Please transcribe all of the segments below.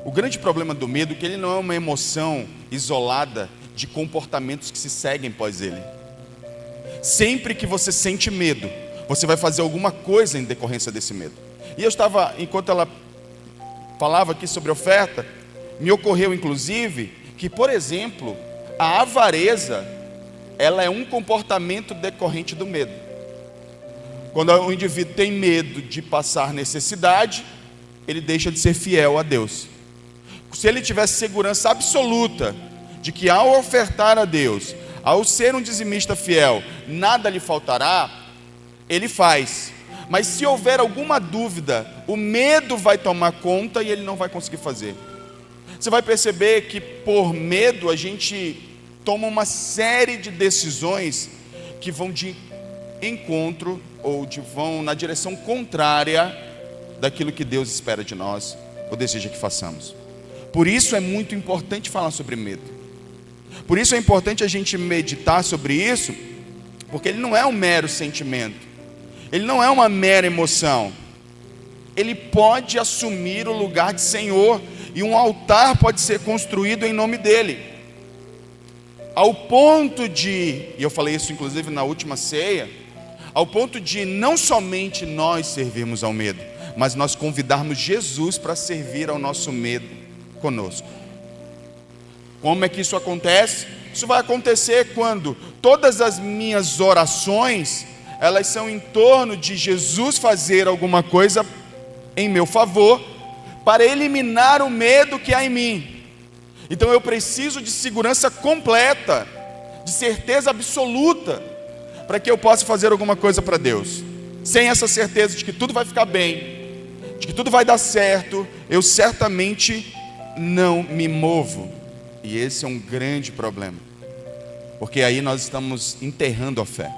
O grande problema do medo é que ele não é uma emoção isolada de comportamentos que se seguem após ele. Sempre que você sente medo, você vai fazer alguma coisa em decorrência desse medo. E eu estava, enquanto ela falava aqui sobre oferta, me ocorreu inclusive que, por exemplo, a avareza, ela é um comportamento decorrente do medo. Quando o indivíduo tem medo de passar necessidade, ele deixa de ser fiel a Deus. Se ele tivesse segurança absoluta de que ao ofertar a Deus, ao ser um dizimista fiel, nada lhe faltará, ele faz. Mas se houver alguma dúvida, o medo vai tomar conta e ele não vai conseguir fazer. Você vai perceber que por medo a gente toma uma série de decisões que vão de encontro ou vão na direção contrária daquilo que Deus espera de nós ou deseja que façamos. Por isso é muito importante falar sobre medo. Por isso é importante a gente meditar sobre isso, porque ele não é um mero sentimento, ele não é uma mera emoção. Ele pode assumir o lugar de Senhor, e um altar pode ser construído em nome dele, ao ponto de, e eu falei isso inclusive na última ceia, ao ponto de não somente nós servirmos ao medo, mas nós convidarmos Jesus para servir ao nosso medo conosco. Como é que isso acontece? Isso vai acontecer quando todas as minhas orações, elas são em torno de Jesus fazer alguma coisa em meu favor, para eliminar o medo que há em mim. Então eu preciso de segurança completa, de certeza absoluta, para que eu possa fazer alguma coisa para Deus. Sem essa certeza de que tudo vai ficar bem, de que tudo vai dar certo, eu certamente não me movo. E esse é um grande problema, porque aí nós estamos enterrando a fé.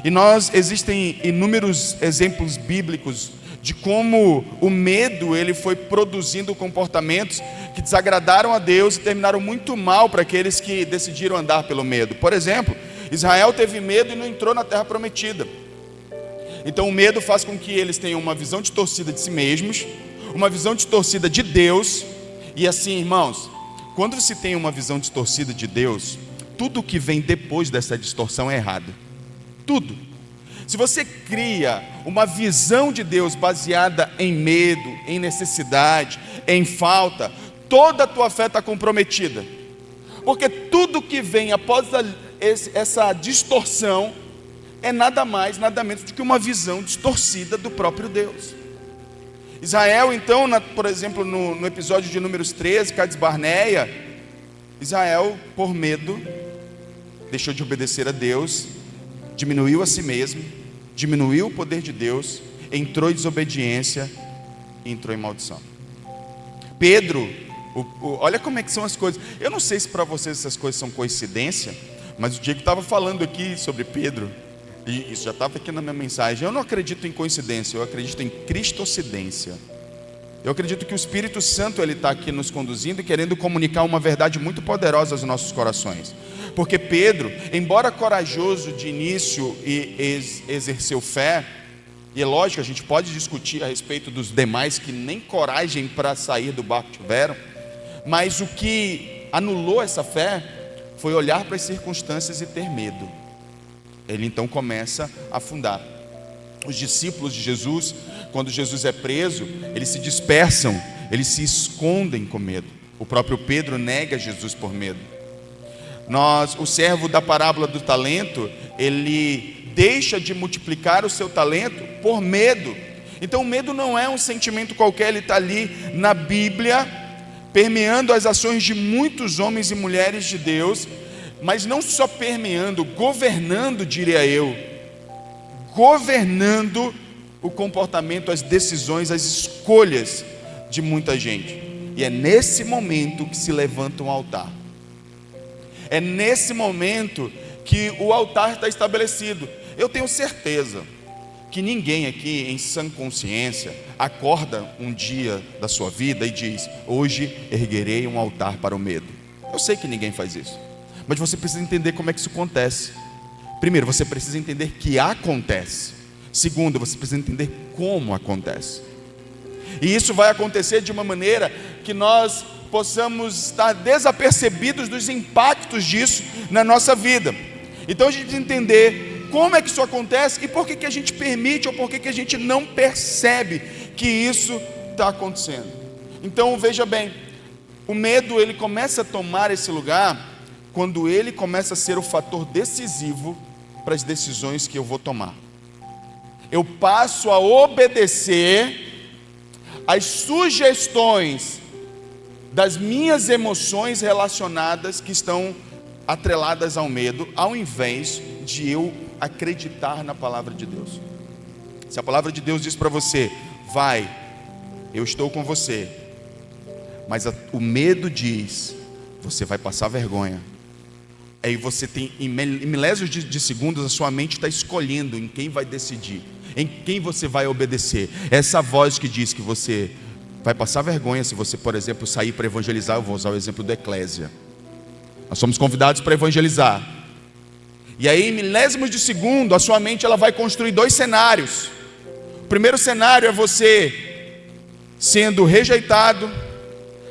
E existem inúmeros exemplos bíblicos de como o medo ele foi produzindo comportamentos que desagradaram a Deus e terminaram muito mal para aqueles que decidiram andar pelo medo. Por exemplo, Israel teve medo e não entrou na terra prometida. Então o medo faz com que eles tenham uma visão distorcida de si mesmos, uma visão distorcida de Deus. E assim, irmãos, quando se tem uma visão distorcida de Deus, tudo que vem depois dessa distorção é errado. Tudo. Se você cria uma visão de Deus baseada em medo, em necessidade, em falta, toda a tua fé está comprometida. Porque tudo que vem após essa distorção é nada mais, nada menos do que uma visão distorcida do próprio Deus. Israel, então, por exemplo, no episódio de Números 13, Cades Barneia, Israel, por medo, deixou de obedecer a Deus, diminuiu a si mesmo, diminuiu o poder de Deus, entrou em desobediência e entrou em maldição. Pedro, olha como é que são as coisas. Eu não sei se para vocês essas coisas são coincidência, mas o Diego estava falando aqui sobre Pedro, e isso já estava aqui na minha mensagem. Eu não acredito em coincidência, eu acredito em cristocidência. Eu acredito que o Espírito Santo ele está aqui nos conduzindo e querendo comunicar uma verdade muito poderosa aos nossos corações. Porque Pedro, embora corajoso de início e exerceu fé, e é lógico, a gente pode discutir a respeito dos demais que nem coragem para sair do barco tiveram, mas o que anulou essa fé foi olhar para as circunstâncias e ter medo. Ele então começa a afundar. Os discípulos de Jesus, quando Jesus é preso, eles se dispersam, eles se escondem com medo. O próprio Pedro nega Jesus por medo. O servo da parábola do talento, ele deixa de multiplicar o seu talento por medo. Então o medo não é um sentimento qualquer, ele está ali na Bíblia, permeando as ações de muitos homens e mulheres de Deus, mas não só permeando, governando, diria eu, governando o comportamento, as decisões, as escolhas de muita gente. E é nesse momento que se levanta um altar. É nesse momento que o altar está estabelecido. Eu tenho certeza que ninguém aqui em sã consciência acorda um dia da sua vida e diz: hoje erguerei um altar para o medo. Eu sei que ninguém faz isso, mas você precisa entender como é que isso acontece. Primeiro, você precisa entender que acontece. Segundo, você precisa entender como acontece. E isso vai acontecer de uma maneira que nós possamos estar desapercebidos dos impactos disso na nossa vida. Então a gente precisa entender como é que isso acontece e por que a gente permite ou por que a gente não percebe que isso está acontecendo. Então veja bem, o medo ele começa a tomar esse lugar quando ele começa a ser o fator decisivo para as decisões que eu vou tomar. Eu passo a obedecer às sugestões das minhas emoções relacionadas que estão atreladas ao medo, ao invés de eu acreditar na palavra de Deus. Se a palavra de Deus diz para você, vai, eu estou com você, mas o medo diz, você vai passar vergonha. Aí você tem, em milésimos de segundos, a sua mente está escolhendo em quem vai decidir, em quem você vai obedecer. Essa voz que diz que você vai passar vergonha se você, por exemplo, sair para evangelizar. Eu vou usar o exemplo do Eclésia. Nós somos convidados para evangelizar. E aí, em milésimos de segundo, a sua mente ela vai construir dois cenários. O primeiro cenário é você sendo rejeitado,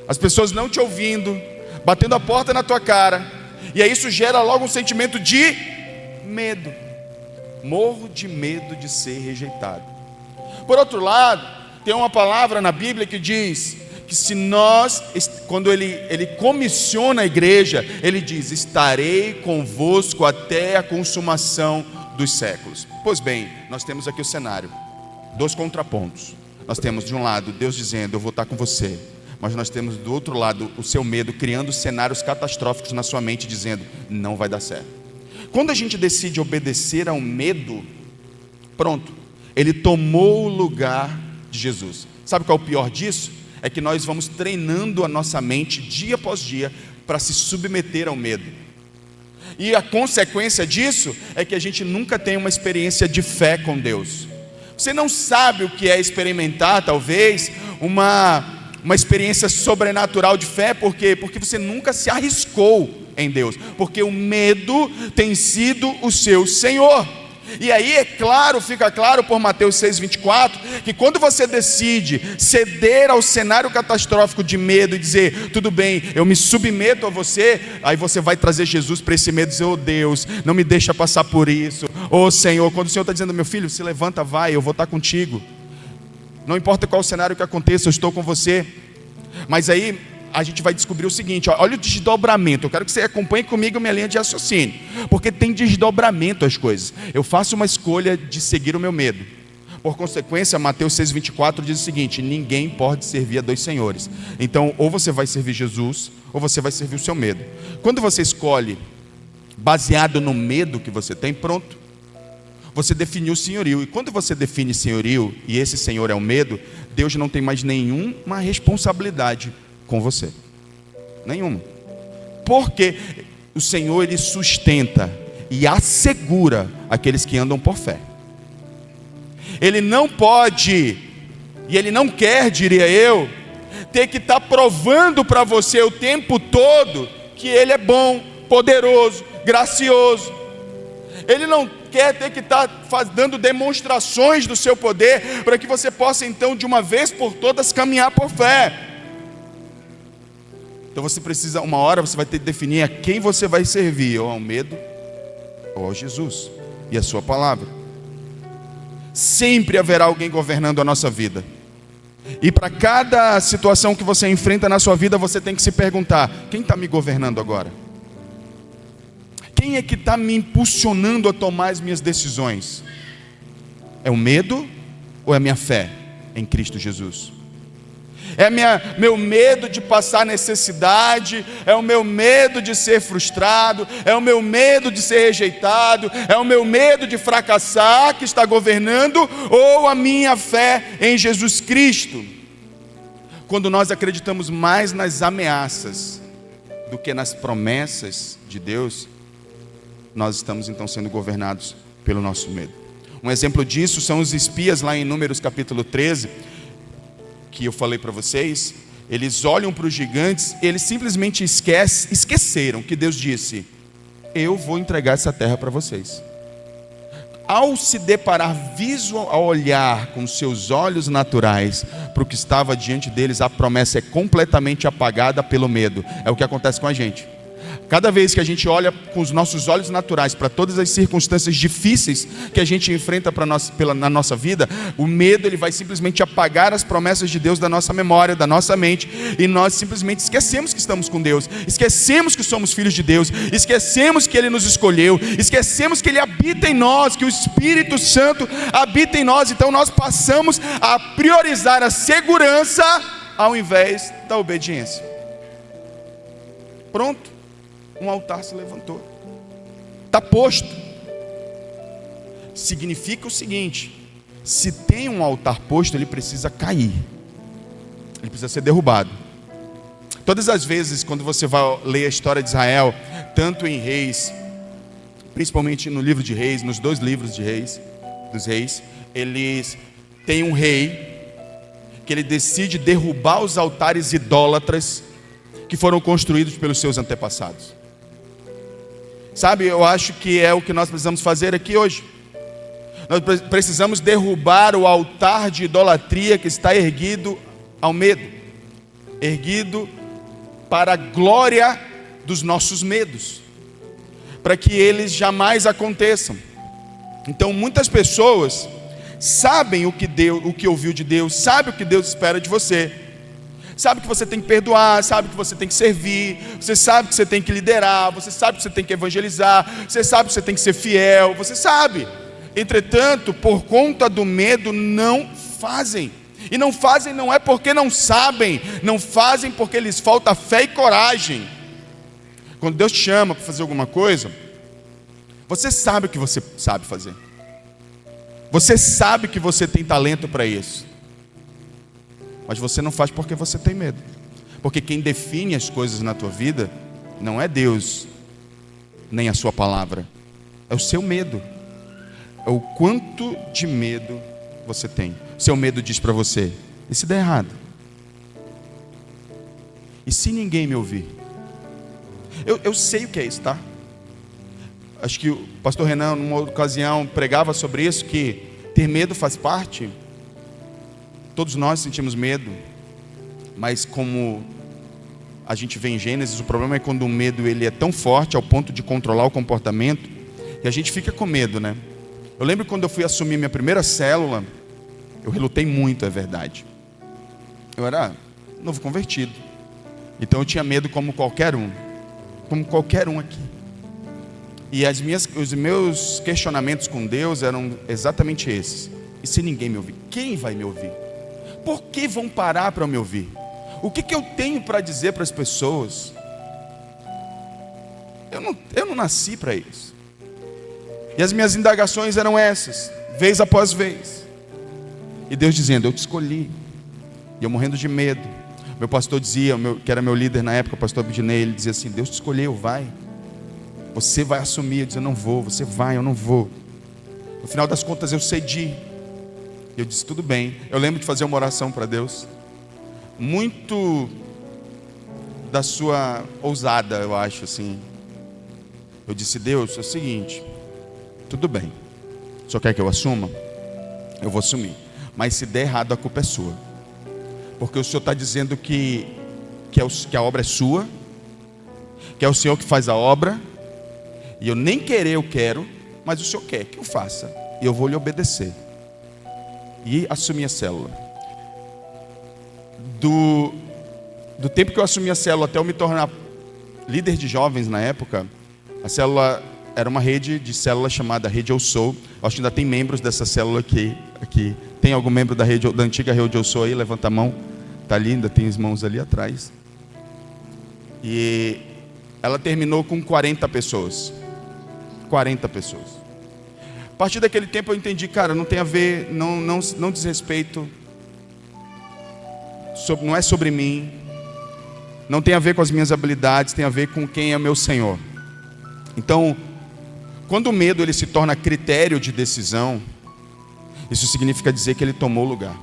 as pessoas não te ouvindo, batendo a porta na tua cara. E aí isso gera logo um sentimento de medo. Morro de medo de ser rejeitado. Por outro lado, tem uma palavra na Bíblia que diz que se nós, quando ele comissiona a igreja, ele diz, estarei convosco até a consumação dos séculos. Pois bem, nós temos aqui o cenário, dois contrapontos. Nós temos de um lado Deus dizendo, eu vou estar com você. Mas nós temos do outro lado o seu medo, criando cenários catastróficos na sua mente, dizendo, não vai dar certo. Quando a gente decide obedecer ao medo, pronto, ele tomou o lugar de Jesus. Sabe qual é o pior disso? É que nós vamos treinando a nossa mente dia após dia para se submeter ao medo. E a consequência disso é que a gente nunca tem uma experiência de fé com Deus. Você não sabe o que é experimentar, talvez, uma experiência sobrenatural de fé, por quê? Porque você nunca se arriscou em Deus, porque o medo tem sido o seu Senhor. E aí é claro, fica claro por Mateus 6,24, que quando você decide ceder ao cenário catastrófico de medo e dizer, tudo bem, eu me submeto a você, aí você vai trazer Jesus para esse medo e dizer, oh Deus, não me deixa passar por isso, oh Senhor, quando o Senhor está dizendo, meu filho, se levanta, vai, eu vou estar contigo, não importa qual cenário que aconteça, eu estou com você. Mas aí a gente vai descobrir o seguinte, olha o desdobramento. Eu quero que você acompanhe comigo a minha linha de raciocínio, porque tem desdobramento as coisas. Eu faço uma escolha de seguir o meu medo. Por consequência, Mateus 6,24 diz o seguinte, ninguém pode servir a dois senhores. Então, ou você vai servir Jesus, ou você vai servir o seu medo. Quando você escolhe baseado no medo que você tem, pronto, você definiu o senhorio. E quando você define senhorio, e esse senhor é o medo, Deus não tem mais nenhuma responsabilidade com você. Nenhuma. Porque o Senhor, Ele sustenta e assegura aqueles que andam por fé. Ele não pode, e Ele não quer, diria eu, ter que estar provando para você o tempo todo que Ele é bom, poderoso, gracioso. Ele não quer ter que estar dando demonstrações do seu poder para que você possa então de uma vez por todas caminhar por fé. Então você precisa, uma hora você vai ter que definir a quem você vai servir, ou ao medo ou a Jesus e a sua palavra. Sempre haverá alguém governando a nossa vida. E para cada situação que você enfrenta na sua vida, você tem que se perguntar: quem está me governando agora? Quem é que está me impulsionando a tomar as minhas decisões? É o medo ou é a minha fé em Cristo Jesus? É meu medo de passar necessidade, é o meu medo de ser frustrado, é o meu medo de ser rejeitado, é o meu medo de fracassar que está governando, ou a minha fé em Jesus Cristo? Quando nós acreditamos mais nas ameaças do que nas promessas de Deus, nós estamos então sendo governados pelo nosso medo. Um exemplo disso são os espias lá em Números capítulo 13, que eu falei para vocês. Eles olham para os gigantes, eles simplesmente esqueceram que Deus disse: eu vou entregar essa terra para vocês. ao se deparar ao olhar com seus olhos naturais para o que estava diante deles, a promessa é completamente apagada pelo medo. É o que acontece com a gente. Cada vez que a gente olha com os nossos olhos naturais para todas as circunstâncias difíceis que a gente enfrenta na nossa vida, o medo ele vai simplesmente apagar as promessas de Deus da nossa memória, da nossa mente, e nós simplesmente esquecemos que estamos com Deus, esquecemos que somos filhos de Deus, esquecemos que Ele nos escolheu, esquecemos que Ele habita em nós, que o Espírito Santo habita em nós. Então nós passamos a priorizar a segurança ao invés da obediência. Pronto. Um altar se levantou. Está posto. Significa o seguinte: se tem um altar posto, ele precisa cair. Ele precisa ser derrubado. Todas as vezes quando você vai ler a história de Israel, tanto em Reis, principalmente no livro de Reis, nos 2 livros de Reis, dos Reis, eles têm um rei que ele decide derrubar os altares idólatras que foram construídos pelos seus antepassados. Sabe, eu acho que é o que nós precisamos fazer aqui hoje. Nós precisamos derrubar o altar de idolatria que está erguido ao medo, erguido para a glória dos nossos medos, para que eles jamais aconteçam. Então muitas pessoas sabem o que ouviu de Deus, sabem o que Deus espera de você, sabe que você tem que perdoar, sabe que você tem que servir, você sabe que você tem que liderar, você sabe que você tem que evangelizar, você sabe que você tem que ser fiel, você sabe. Entretanto, por conta do medo, não fazem. E não fazem não é porque não sabem, não fazem porque lhes falta fé e coragem. Quando Deus te chama para fazer alguma coisa, você sabe o que você sabe fazer. Você sabe que você tem talento para isso. Mas você não faz porque você tem medo. Porque quem define as coisas na tua vida não é Deus, nem a sua palavra. É o seu medo. É o quanto de medo você tem. Seu medo diz para você: e se der errado? E se ninguém me ouvir? Eu sei o que é isso, tá? Acho que o pastor Renan, numa ocasião, pregava sobre isso, que ter medo faz parte. Todos nós sentimos medo, mas como a gente vê em Gênesis, o problema é quando o medo ele é tão forte ao ponto de controlar o comportamento, e a gente fica com medo, né? Eu lembro quando eu fui assumir minha primeira célula, eu relutei muito, é verdade. Eu era novo convertido, então eu tinha medo como qualquer um aqui. E os meus questionamentos com Deus eram exatamente esses: e se ninguém me ouvir? Quem vai me ouvir? Por que vão parar para me ouvir? O que eu tenho para dizer para as pessoas? Eu não nasci para isso. E as minhas indagações eram essas, vez após vez. E Deus dizendo: eu te escolhi. E eu morrendo de medo. Meu pastor dizia, que era meu líder na época, o pastor Abidinei, ele dizia assim: Deus te escolheu, vai. Você vai assumir. Eu dizia: eu não vou. Você vai, eu não vou. No final das contas eu cedi. Eu disse: tudo bem. Eu lembro de fazer uma oração para Deus, muito da sua ousada, eu acho assim. Eu disse: Deus, é o seguinte, tudo bem, o senhor quer que eu assuma? Eu vou assumir, mas se der errado a culpa é sua, porque o senhor está dizendo que a obra é sua, que é o senhor que faz a obra, e eu nem querer eu quero, mas o senhor quer que eu faça, e eu vou lhe obedecer. E assumi a célula. Do tempo que eu assumi a célula até eu me tornar líder de jovens na época, a célula era uma rede de célula chamada Rede Eu Sou. Acho que ainda tem membros dessa célula aqui. Tem algum membro da antiga Rede Eu Sou aí? Levanta a mão. Está ali, ainda tem as mãos ali atrás. E ela terminou com 40 pessoas. 40 pessoas. A partir daquele tempo eu entendi, cara, não tem a ver, não diz respeito, não é sobre mim, não tem a ver com as minhas habilidades, tem a ver com quem é meu Senhor. Então, quando o medo ele se torna critério de decisão, isso significa dizer que ele tomou lugar.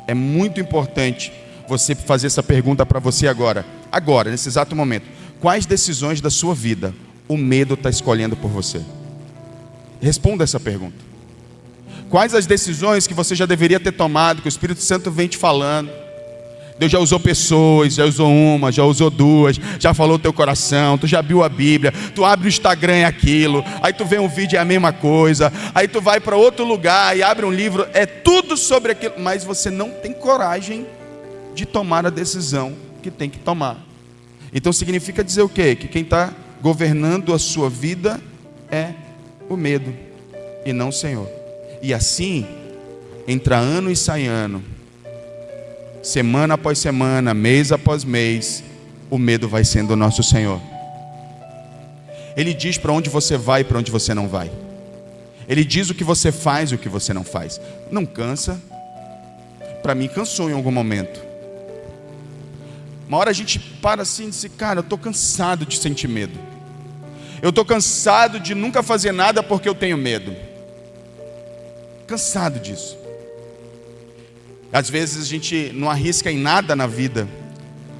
É muito importante você fazer essa pergunta para você agora, nesse exato momento: quais decisões da sua vida o medo está escolhendo por você? Responda essa pergunta. Quais as decisões que você já deveria ter tomado, que o Espírito Santo vem te falando? Deus já usou pessoas, já usou uma, já usou duas, já falou o teu coração, tu já abriu a Bíblia, tu abre o Instagram é aquilo, aí tu vê um vídeo é a mesma coisa, aí tu vai para outro lugar e abre um livro, é tudo sobre aquilo, mas você não tem coragem de tomar a decisão que tem que tomar. Então significa dizer o quê? Que quem está governando a sua vida é o medo e não o Senhor. E assim, entra ano e sai ano, semana após semana, mês após mês, o medo vai sendo o nosso Senhor. Ele diz para onde você vai e para onde você não vai. Ele diz o que você faz e o que você não faz. Não cansa? Para mim cansou em algum momento. Uma hora a gente para assim e diz, cara, eu estou cansado de sentir medo. Eu estou cansado de nunca fazer nada porque eu tenho medo. Cansado disso. Às vezes a gente não arrisca em nada na vida.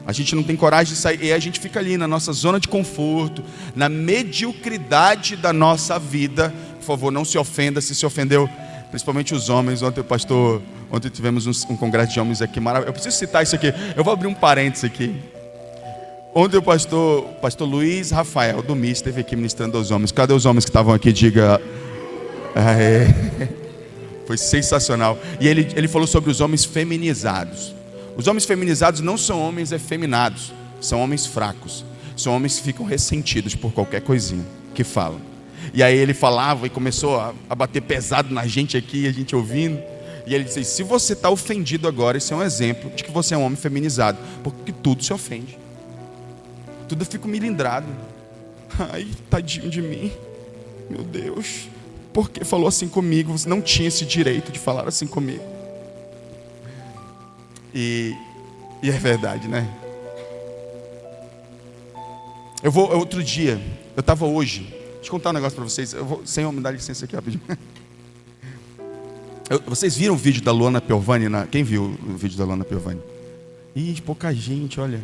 A gente não tem coragem de sair. E a gente fica ali na nossa zona de conforto, na mediocridade da nossa vida. Por favor, não se ofenda se ofendeu. Principalmente os homens. Ontem tivemos um congresso de homens aqui maravilhoso. Eu preciso citar isso aqui. Eu vou abrir um parênteses aqui. Ontem o pastor Luiz Rafael do MIS esteve aqui ministrando aos homens. Cadê os homens que estavam aqui? Diga. Foi sensacional. E ele falou sobre os homens feminizados. Os homens feminizados não são homens efeminados. São homens fracos. São homens que ficam ressentidos por qualquer coisinha que falam. E aí ele falava e começou a bater pesado na gente aqui, a gente ouvindo. E ele disse, se você está ofendido agora, esse é um exemplo de que você é um homem feminizado. Porque tudo se ofende. Tudo eu fico milindrado. Ai, tadinho de mim. Meu Deus. Porque falou assim comigo, você não tinha esse direito de falar assim comigo. E é verdade, né? Outro dia, eu estava hoje, deixa eu contar um negócio para vocês, Senhor, me dá licença aqui rapidinho. Vocês viram o vídeo da Luana Piovani? Quem viu o vídeo da Luana Piovani? Pouca gente, olha.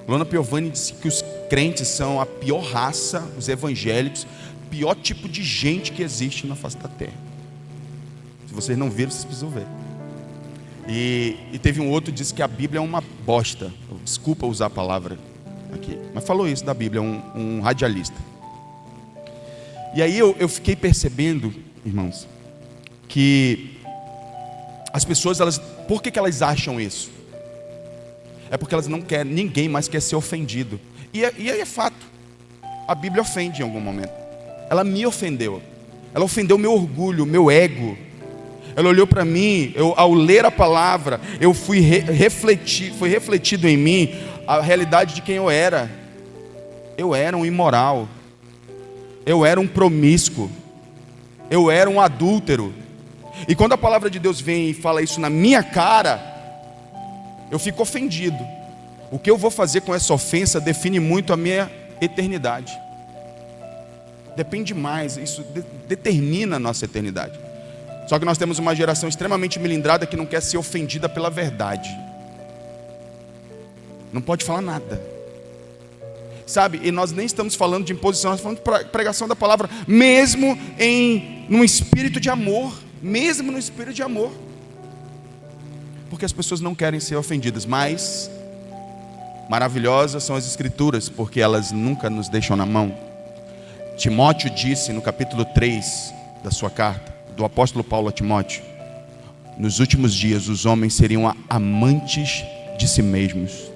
Luana Piovani disse que os crentes são a pior raça, os evangélicos, pior tipo de gente que existe na face da terra. Se vocês não viram, vocês precisam ver. E teve um outro que disse que a Bíblia é uma bosta. Desculpa usar a palavra aqui, mas falou isso da Bíblia, um radialista. E aí eu fiquei percebendo, irmãos, que as pessoas, por que elas acham isso? É porque elas não querem, ninguém mais quer ser ofendido. E aí é fato, a Bíblia ofende em algum momento. Ela me ofendeu. Ela ofendeu meu orgulho, meu ego. Ela olhou para mim, ao ler a palavra, eu fui refletido em mim a realidade de quem eu era. Eu era um imoral. Eu era um promíscuo. Eu era um adúltero. E quando a palavra de Deus vem e fala isso na minha cara, eu fico ofendido. O que eu vou fazer com essa ofensa define muito a minha eternidade. Depende mais, isso determina a nossa eternidade. Só que nós temos uma geração extremamente milindrada que não quer ser ofendida pela verdade. Não pode falar nada. Sabe, e nós nem estamos falando de imposição, nós estamos falando de pregação da palavra, mesmo num espírito de amor. Mesmo no espírito de amor. Porque as pessoas não querem ser ofendidas, mas maravilhosas são as escrituras, porque elas nunca nos deixam na mão. Timóteo disse no capítulo 3 da sua carta, do apóstolo Paulo a Timóteo, nos últimos dias os homens seriam amantes de si mesmos,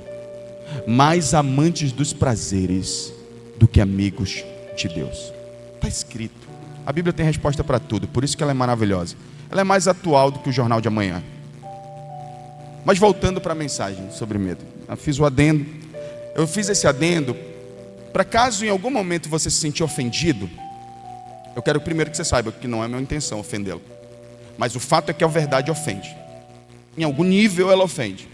mais amantes dos prazeres do que amigos de Deus. Está escrito. A Bíblia tem resposta para tudo, por isso que ela é maravilhosa. Ela é mais atual do que o jornal de amanhã. Mas voltando para a mensagem sobre medo, eu fiz esse adendo para caso em algum momento você se sentir ofendido. Eu quero primeiro que você saiba que não é minha intenção ofendê-lo, mas o fato é que a verdade ofende. Em algum nível ela ofende.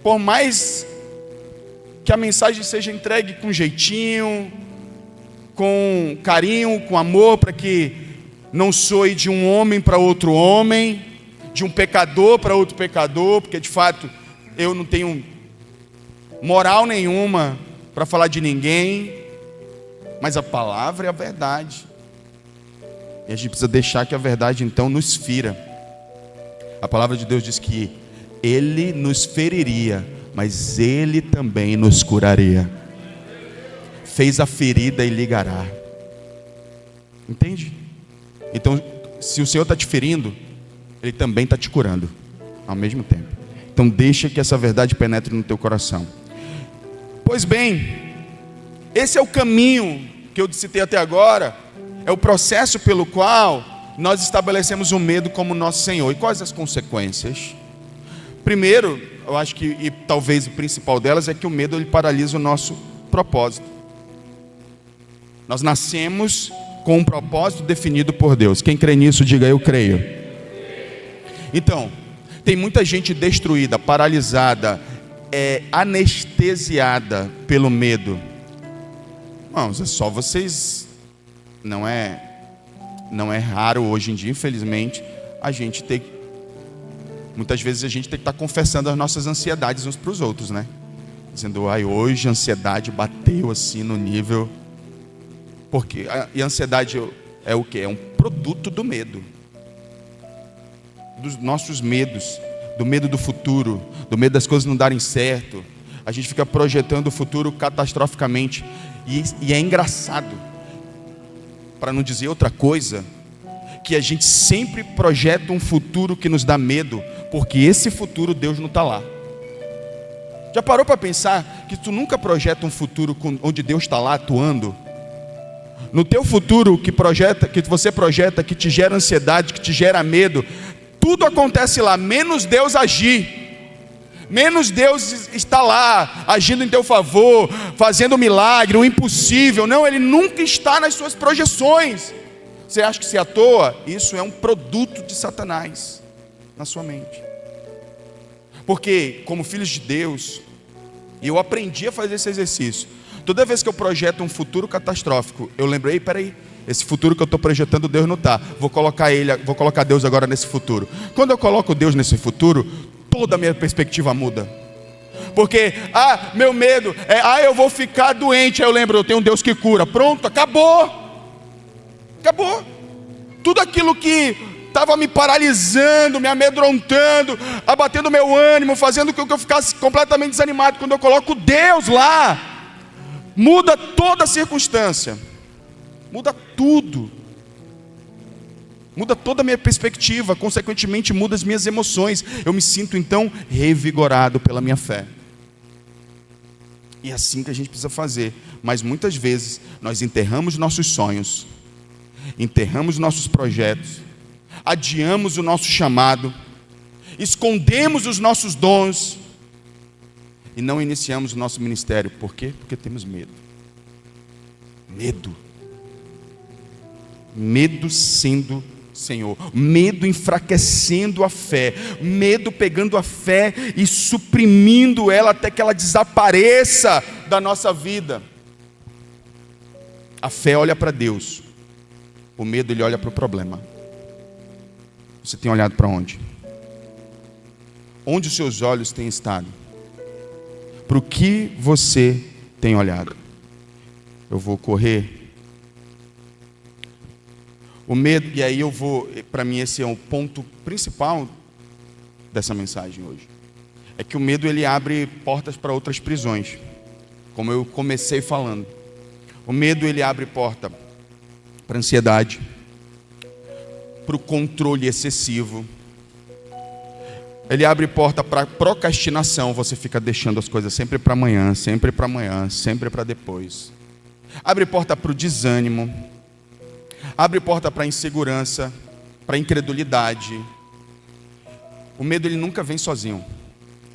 Por mais que a mensagem seja entregue com jeitinho, com carinho, com amor, para que não soe de um homem para outro homem, de um pecador para outro pecador, porque de fato eu não tenho moral nenhuma para falar de ninguém. Mas a palavra é a verdade. E a gente precisa deixar que a verdade então nos fira. A palavra de Deus diz que Ele nos feriria, mas Ele também nos curaria. Fez a ferida e ligará. Entende? Então, se o Senhor está te ferindo, Ele também está te curando ao mesmo tempo. Então deixa que essa verdade penetre no teu coração. Pois bem, esse é o caminho que eu citei até agora. É o processo pelo qual nós estabelecemos o medo como nosso Senhor. E quais as consequências? Primeiro, eu acho que, e talvez o principal delas, é que o medo ele paralisa o nosso propósito. Nós nascemos com um propósito definido por Deus. Quem crê nisso, diga eu creio. Então, tem muita gente destruída, paralisada, anestesiada pelo medo. Irmãos, é só vocês... Não é raro hoje em dia, infelizmente, a gente ter... Muitas vezes a gente tem que estar confessando as nossas ansiedades uns para os outros, né? Dizendo, hoje a ansiedade bateu assim no nível... Porque a ansiedade é o quê? É um produto do medo. Dos nossos medos. Do medo do futuro. Do medo das coisas não darem certo. A gente fica projetando o futuro catastroficamente. E é engraçado, para não dizer outra coisa, que a gente sempre projeta um futuro que nos dá medo, porque esse futuro Deus não está lá. Já parou para pensar que tu nunca projeta um futuro onde Deus está lá atuando? No teu futuro que você projeta, que te gera ansiedade, que te gera medo, tudo acontece lá, menos Deus agir. Menos Deus está lá, agindo em teu favor, fazendo um milagre, o impossível. Não, Ele nunca está nas suas projeções. Você acha que se à toa? Isso é um produto de Satanás na sua mente. Porque, como filhos de Deus, eu aprendi a fazer esse exercício. Toda vez que eu projeto um futuro catastrófico, eu lembrei, peraí, esse futuro que eu estou projetando, Deus não está. Vou colocar Deus agora nesse futuro. Quando eu coloco Deus nesse futuro, toda a minha perspectiva muda. Porque, meu medo é, eu vou ficar doente. Aí eu lembro, eu tenho um Deus que cura. Pronto, acabou. Acabou. Tudo aquilo que estava me paralisando, me amedrontando, abatendo meu ânimo, fazendo com que eu ficasse completamente desanimado. Quando eu coloco Deus lá, muda toda a circunstância. Muda tudo. Muda toda a minha perspectiva, consequentemente muda as minhas emoções. Eu me sinto então revigorado pela minha fé. E é assim que a gente precisa fazer. Mas muitas vezes nós enterramos nossos sonhos, enterramos nossos projetos, adiamos o nosso chamado, escondemos os nossos dons e não iniciamos o nosso ministério. Por quê? Porque temos medo. Medo sendo Senhor, medo enfraquecendo a fé, medo pegando a fé e suprimindo ela até que ela desapareça da nossa vida. A fé olha para Deus, o medo ele olha para o problema. Você tem olhado para onde? Onde os seus olhos têm estado? Para o que você tem olhado? Eu vou correr. O medo, e aí para mim esse é o ponto principal dessa mensagem hoje. É que o medo ele abre portas para outras prisões. Como eu comecei falando. O medo ele abre porta para a ansiedade, para o controle excessivo. Ele abre porta para procrastinação, você fica deixando as coisas sempre para amanhã, sempre para amanhã, sempre para depois. Abre porta para o desânimo. Abre porta para a insegurança, para a incredulidade. O medo ele nunca vem sozinho.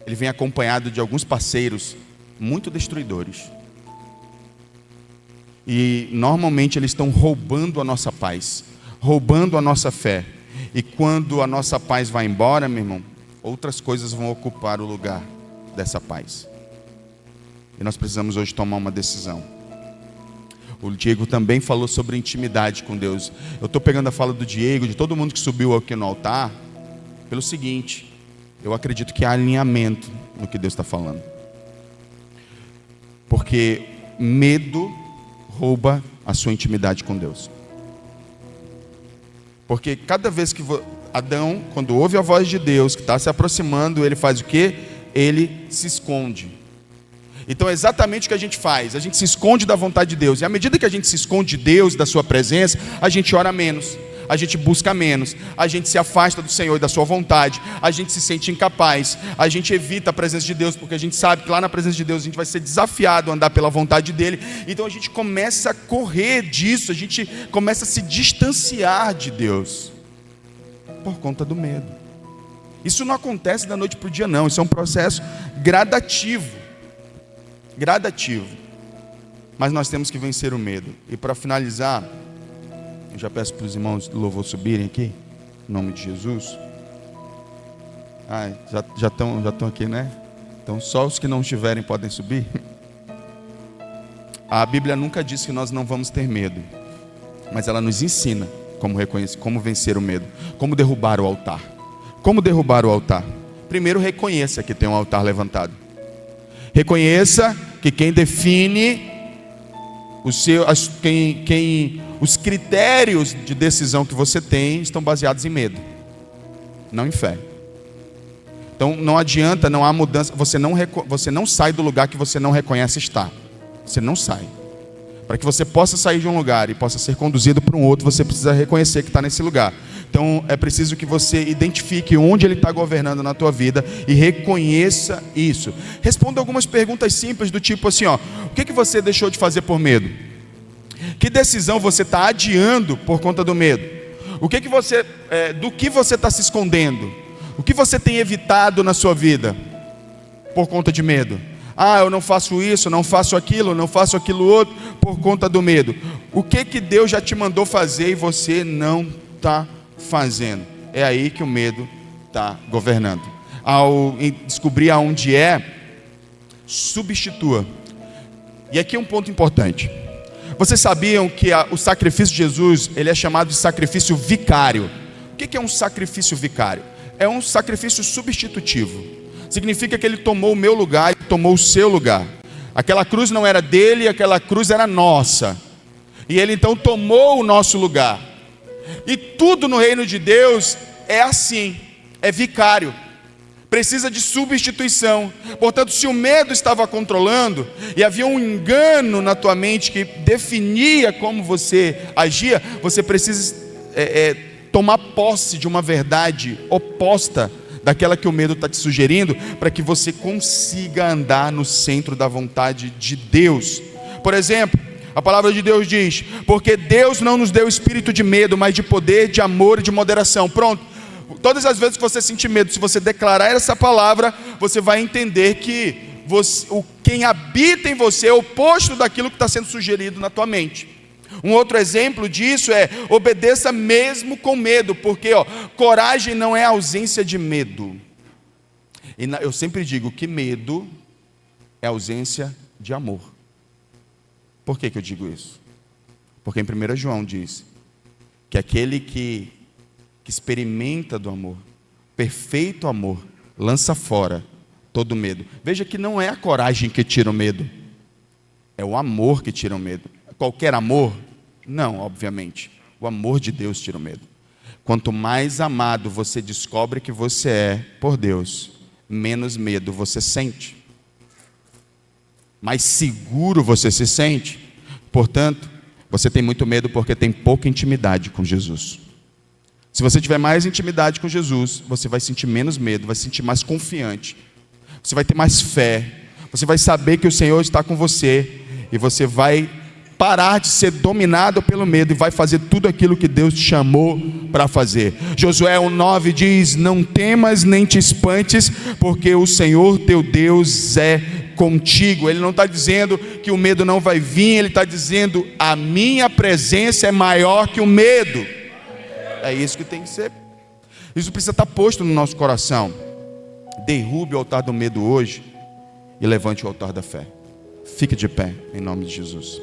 Ele vem acompanhado de alguns parceiros muito destruidores. E normalmente eles estão roubando a nossa paz, roubando a nossa fé. E quando a nossa paz vai embora, meu irmão, outras coisas vão ocupar o lugar dessa paz. E nós precisamos hoje tomar uma decisão. O Diego também falou sobre intimidade com Deus. Eu estou pegando a fala do Diego, de todo mundo que subiu aqui no altar, pelo seguinte: eu acredito que há alinhamento no que Deus está falando. Porque medo rouba a sua intimidade com Deus. Porque cada vez que Adão, quando ouve a voz de Deus que está se aproximando, ele faz o quê? Ele se esconde. Então é exatamente o que a gente faz. A gente se esconde da vontade de Deus. E à medida que a gente se esconde de Deus, da sua presença, a gente ora menos, a gente busca menos, a gente se afasta do Senhor e da sua vontade, a gente se sente incapaz, a gente evita a presença de Deus, porque a gente sabe que lá na presença de Deus a gente vai ser desafiado a andar pela vontade dEle. Então a gente começa a correr disso, a gente começa a se distanciar de Deus, por conta do medo. Isso não acontece da noite para o dia não, isso é um processo gradativo. Mas nós temos que vencer o medo. E para finalizar, eu já peço para os irmãos do louvor subirem aqui, em nome de Jesus. Já estão aqui, né? Então só os que não estiverem podem subir. A Bíblia nunca diz que nós não vamos ter medo, mas ela nos ensina como reconhecer, como vencer o medo, como derrubar o altar. Como derrubar o altar? Primeiro, reconheça que tem um altar levantado. Reconheça que quem define os critérios de decisão que você tem estão baseados em medo, não em fé. Então não adianta, não há mudança. Você não sai do lugar que você não reconhece estar. Você não sai. Para que você possa sair de um lugar e possa ser conduzido para um outro, você precisa reconhecer que está nesse lugar. Então é preciso que você identifique onde Ele está governando na tua vida e reconheça isso. Responda algumas perguntas simples do tipo assim, o que você deixou de fazer por medo? Que decisão você está adiando por conta do medo? Do que você está se escondendo? O que você tem evitado na sua vida por conta de medo? Eu não faço isso, não faço aquilo, não faço aquilo outro por conta do medo. O que Deus já te mandou fazer e você não está fazendo? É aí que o medo está governando. Ao descobrir aonde substitua. E aqui é um ponto importante. Vocês sabiam que o sacrifício de Jesus, ele é chamado de sacrifício vicário. O que é um sacrifício vicário? É um sacrifício substitutivo. Significa que ele tomou o meu lugar e tomou o seu lugar. Aquela cruz não era dele, aquela cruz era nossa. E ele então tomou o nosso lugar. E tudo no reino de Deus é assim, é vicário. Precisa de substituição. Portanto, se o medo estava controlando e havia um engano na tua mente que definia como você agia, você precisa tomar posse de uma verdade oposta daquela que o medo está te sugerindo, para que você consiga andar no centro da vontade de Deus. Por exemplo, a palavra de Deus diz: porque Deus não nos deu espírito de medo, mas de poder, de amor e de moderação. Pronto. Todas as vezes que você sentir medo, se você declarar essa palavra, você vai entender que quem habita em você é o oposto daquilo que está sendo sugerido na tua mente. Um outro exemplo disso é: obedeça mesmo com medo, porque coragem não é ausência de medo. E eu sempre digo que medo é ausência de amor. Por que eu digo isso? Porque em 1 João diz que aquele que experimenta do amor, perfeito amor, lança fora todo medo. Veja que não é a coragem que tira o medo, é o amor que tira o medo. Qualquer amor? Não, obviamente. O amor de Deus tira o medo. Quanto mais amado você descobre que você é por Deus, menos medo você sente. Mais seguro você se sente. Portanto, você tem muito medo porque tem pouca intimidade com Jesus. Se você tiver mais intimidade com Jesus, você vai sentir menos medo, vai se sentir mais confiante. Você vai ter mais fé. Você vai saber que o Senhor está com você. E você vai parar de ser dominado pelo medo e vai fazer tudo aquilo que Deus te chamou para fazer. Josué 1:9 diz: não temas nem te espantes, porque o Senhor teu Deus é contigo. Ele não está dizendo que o medo não vai vir, ele está dizendo: a minha presença é maior que o medo. É isso que tem que ser. Isso precisa estar posto no nosso coração. Derrube o altar do medo hoje e levante o altar da fé. Fique de pé, em nome de Jesus.